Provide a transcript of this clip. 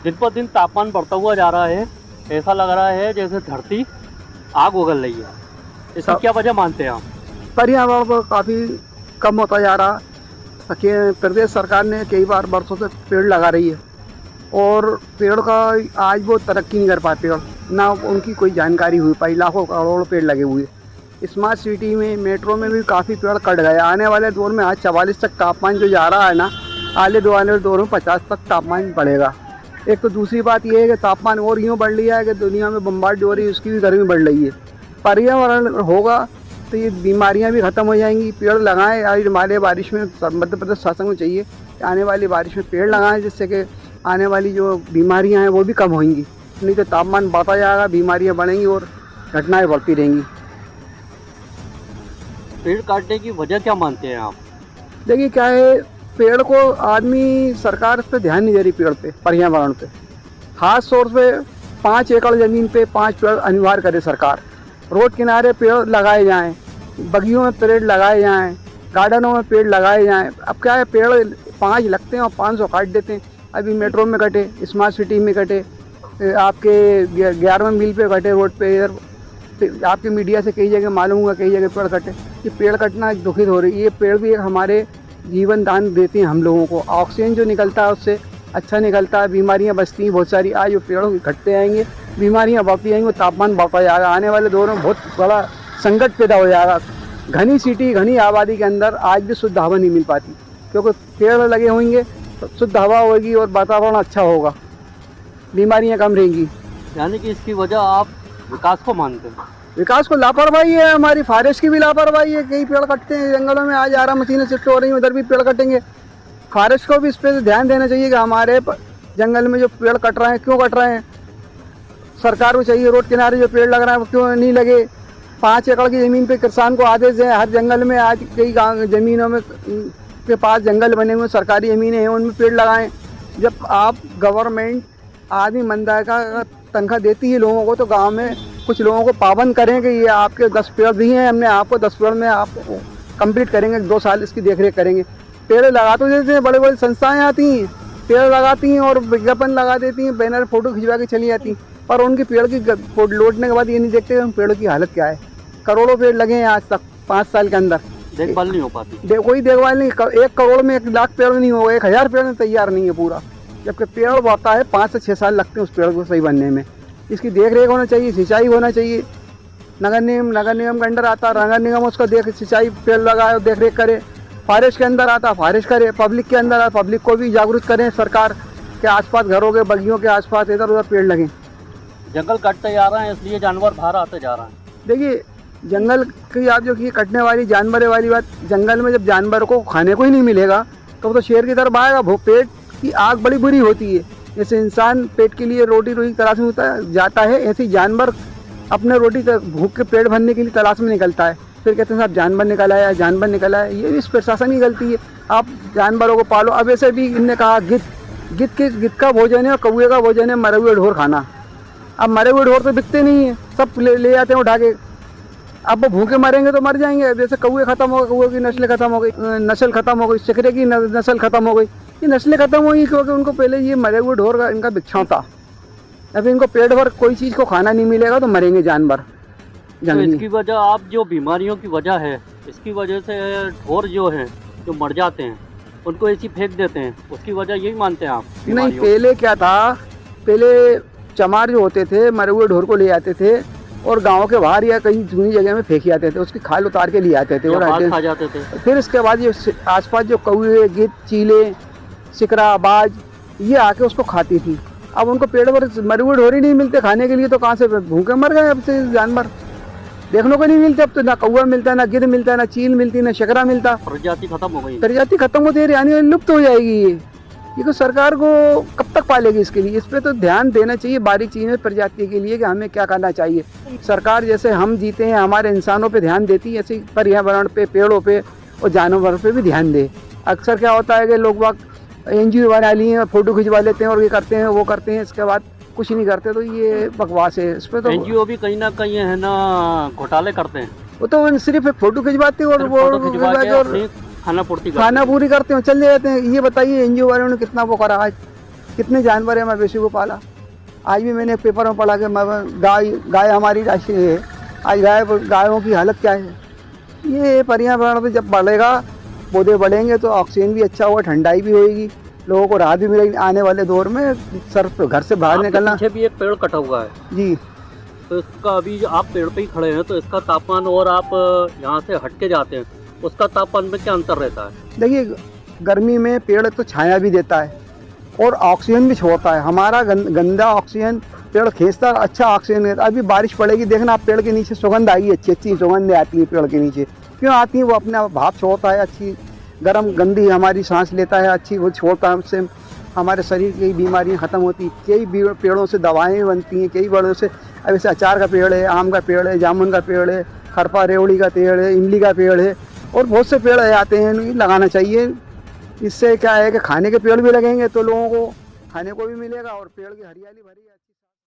दिन पर दिन तापमान बढ़ता हुआ जा रहा है। ऐसा लग रहा है जैसे धरती आग उगल रही है। इसकी क्या वजह मानते हैं आप? पर्यावरण तो काफ़ी कम होता जा रहा कि प्रदेश सरकार ने कई बार वर्षों से पेड़ लगा रही है और पेड़ का आज वो तरक्की नहीं कर पाते और ना उनकी कोई जानकारी हुई पाई। लाखों करोड़ों पेड़ लगे हुए। स्मार्ट सिटी में, मेट्रो में भी काफ़ी पेड़ कट गए। आने वाले दौर में आज 44 तक तापमान जो जा रहा है ना, आने वाले दौर में 50 तक तापमान बढ़ेगा। एक तो दूसरी बात यह है कि तापमान और यूँ बढ़ लिया है कि दुनिया में बम्बार्ड हो रही है, उसकी भी गर्मी बढ़ रही है। पर्यावरण होगा तो ये बीमारियां भी ख़त्म हो जाएंगी। पेड़ लगाएं। आज हमारे बारिश में मध्य प्रदेश शासन को चाहिए कि आने वाली बारिश में पेड़ लगाएं, जिससे कि आने वाली जो बीमारियां हैं वो भी कम होंगी। नहीं तो तापमान बढ़ता जाएगा, बीमारियां बढ़ेंगी और घटनाएं बढ़ती रहेंगी। पेड़ काटने की वजह क्या मानते हैं आप? देखिए क्या है, पेड़ को आदमी, सरकार इस पर ध्यान नहीं दे रही। पेड़ पे, पर्यावरण पे खास तौर पे 5 एकड़ ज़मीन पे 5 पेड़ अनिवार्य करे सरकार। रोड किनारे पेड़ लगाए जाएं, बगियों में पेड़ लगाए जाएं, गार्डनों में पेड़ लगाए जाएं। अब क्या है, पेड़ 5 लगते हैं और 500 काट देते हैं। अभी मेट्रो में कटे, स्मार्ट सिटी में कटे, आपके 11वें मील पे कटे, रोड पे। इधर आपके मीडिया से कई जगह मालूम हुआ, कई जगह पेड़ कटे। ये पेड़ कटना दुखित हो रही है। ये पेड़ भी एक हमारे जीवन दान देते हैं हम लोगों को। ऑक्सीजन जो निकलता है उससे अच्छा निकलता है, बीमारियां बचती हैं बहुत सारी। आज वो पेड़ घटते आएंगे, बीमारियां बढ़ती आएंगी, तापमान बढ़ता जाएगा। आने वाले दौर में बहुत बड़ा संकट पैदा हो जाएगा। घनी सिटी, घनी आबादी के अंदर आज भी शुद्ध हवा नहीं मिल पाती, क्योंकि पेड़ लगे होंगे तो शुद्ध हवा होगी और वातावरण अच्छा होगा, बीमारियां कम रहेंगी। यानी कि इसकी वजह आप विकास को मानते हैं? विकास को लापरवाही है, हमारी फॉरेस्ट की भी लापरवाही है। कई पेड़ कटते हैं जंगलों में, आज 11 मशीनें शिफ्ट हो रही हैं, उधर भी पेड़ कटेंगे। फॉरेस्ट को भी इस पर ध्यान देना चाहिए कि हमारे जंगल में जो पेड़ कट रहे हैं क्यों कट रहे हैं। सरकार को चाहिए रोड किनारे जो पेड़ लग रहा है वो क्यों नहीं लगे। 5 एकड़ की ज़मीन पे किसान को आदेश दें। हर जंगल में आज कई गाँव ज़मीनों में के पास जंगल बने हुए सरकारी ज़मीनें हैं, उनमें पेड़ लगाएं। जब आप गवर्नमेंट आदमी मंदाय का तनख्वाह देती है लोगों को, तो गांव में कुछ लोगों को पाबंद करें कि ये आपके 10 पेड़ दिए हैं हमने आपको, 10 पेड़ में आप कंप्लीट करेंगे, 2 साल इसकी देखरेख करेंगे। पेड़ लगा तो देते हैं, बड़े बड़ी संस्थाएं आती हैं, पेड़ लगाती हैं और विज्ञापन लगा देती हैं, बैनर फोटो खिंचवा के चली जाती हैं, पर उनकी पेड़ की लौटने के बाद ये नहीं देखते उन पेड़ों की हालत क्या है। करोड़ों पेड़ लगे हैं आज तक, 5 साल के अंदर देखभाल नहीं हो पाती। कोई देखभाल नहीं। 1 करोड़ में 1 लाख पेड़ नहीं होगा, 1000 पेड़ में तैयार नहीं है पूरा। जबकि पेड़ बढ़ता है 5 से 6 साल लगते हैं उस पेड़ को सही बनने में। इसकी देख रेख होना चाहिए, सिंचाई होना चाहिए। नगर निगम के अंडर आता, नगर निगम उसका सिंचाई पेड़ लगाए और देख रेख करे। फॉरेस्ट के अंदर आता, फॉरेस्ट करे। पब्लिक के अंदर आता, पब्लिक को भी जागरूक करें सरकार के आसपास, घरों के बगियों के आसपास इधर उधर पेड़ लगें। जंगल कटते जा रहे हैं इसलिए जानवर बाहर आते जा रहे हैं। देखिए जंगल की आप जो की कटने वाली जानवरों वाली बात, जंगल में जब जानवर को खाने को ही नहीं मिलेगा तो वो तो शेर की तरफ आएगा। पेट की आग बड़ी बुरी होती है। जैसे इंसान पेट के लिए रोटी तलाश में जाता है, ऐसे जानवर अपने रोटी भूख के पेट भरने के लिए तलाश में निकलता है। फिर कहते हैं साहब जानवर निकल आया, जानवर निकल आया। ये भी इस प्रशासन की गलती है। आप जानवरों को पालो। अब ऐसे भी इनने कहा गिद्ध का भोजन है और कौए का भोजन है मरे हुए ढोर खाना। अब मरे हुए ढोर तो बिकते नहीं है, सब ले जाते हैं उठा के। अब वो भूखे मरेंगे तो मर जाएंगे। जैसे कौए खत्म हो गए, कौए की नस्ल खत्म हो गई, चिकरे की नस्ल खत्म हो गई। ये नस्लें खत्म हुई क्योंकि उनको पहले ये मरे हुए ढोर का इनका भिक्षाव था। अब इनको पेट भर कोई चीज़ को खाना नहीं मिलेगा तो मरेंगे जानवर। तो इसकी वजह आप जो बीमारियों की वजह है, इसकी वजह से ढोर जो हैं जो मर जाते हैं उनको ऐसी फेंक देते हैं, उसकी वजह यही मानते हैं आप? नहीं, पहले क्या था, पहले चमार जो होते थे मरे हुए ढोर को ले आते थे और गांव के बाहर या कहीं दूसरी जगह में फेंक आते थे, उसकी खाल उतार के ले आते थे और खा जाते थे। फिर इसके बाद ये आसपास जो कौए, गिद्ध, चीले, सिकरा, बाज ये आके उसको खाती थी। अब उनको पेड़ पर मरे हुए ढोर ही नहीं मिलते खाने के लिए, तो कहाँ से भूखे मर गए। अब से जानवर देखने को नहीं मिलते। अब तो ना कौआ मिलता है, ना गिद्ध मिलता है, ना चील मिलती, ना शिकरा मिलता। प्रजाति खत्म हो गई। प्रजाति खत्म होती है, यानी लुप्त हो जाएगी। ये तो सरकार को कब तक पालेगी इसके लिए? इस पर तो ध्यान देना चाहिए बारीक चीज़ें प्रजाति के लिए कि हमें क्या करना चाहिए। सरकार जैसे हम जीते हैं, हमारे इंसानों पे ध्यान देती है, ऐसे पर्यावरण पे, पेड़ों पे और जानवरों पे भी ध्यान दे। अक्सर क्या होता है कि लोग वक्त NGO बना लिए हैं, फोटो खिंचवा लेते हैं और ये करते हैं वो करते हैं, इसके बाद कुछ नहीं करते, तो ये बकवास है। इस पर तो NGO भी कहीं ना कहीं है ना घोटाले करते हैं। वो तो सिर्फ फोटो खिंचवाते हैं और वो खाना पूरी करते हैं, चल जाते हैं। ये बताइए NGO वालों ने कितना वो करा आज? कितने जानवर हैं मवेशी को पाला। आज भी मैंने एक पेपर में पढ़ा कि गाय हमारी राष्ट्रीय है। आज गायों की हालत क्या है। ये पर्यावरण पे जब बढ़ेगा, पौधे बढ़ेंगे तो ऑक्सीजन भी अच्छा होगा, ठंडाई भी होगी, लोगों को राहत भी मिलेगी आने वाले दौर में। सर घर से बाहर निकलना। पीछे भी एक पेड़ कटा हुआ है जी, तो इसका अभी जो आप पेड़ पे ही खड़े हैं तो इसका तापमान और आप यहाँ से हट के जाते हैं उसका तापमान में क्या अंतर रहता है? देखिए गर्मी में पेड़ तो छाया भी देता है और ऑक्सीजन भी छोड़ता है। हमारा गंदा ऑक्सीजन पेड़ खींचता है, अच्छा ऑक्सीजन देता है। अभी बारिश पड़ेगी, देखना आप पेड़ के नीचे सुगंध आएगी, अच्छी अच्छी सुगंध आती है पेड़ के नीचे। क्यों आती है? वो अपने भाप छोड़ता है, अच्छी गर्म गंदी हमारी सांस लेता है, अच्छी वो छोड़ता है। उससे हमारे शरीर की बीमारियां ख़त्म होती हैं। कई पेड़ों से दवाएं बनती हैं, कई पेड़ों से। अब जैसे अचार का पेड़ है, आम का पेड़ है, जामुन का पेड़ है, खरपा रेवड़ी का पेड़ है, इमली का पेड़ है और बहुत से पेड़ आते हैं, इन्हें लगाना चाहिए। इससे क्या है कि खाने के पेड़ भी लगेंगे तो लोगों को खाने को भी मिलेगा और पेड़ की हरियाली भरी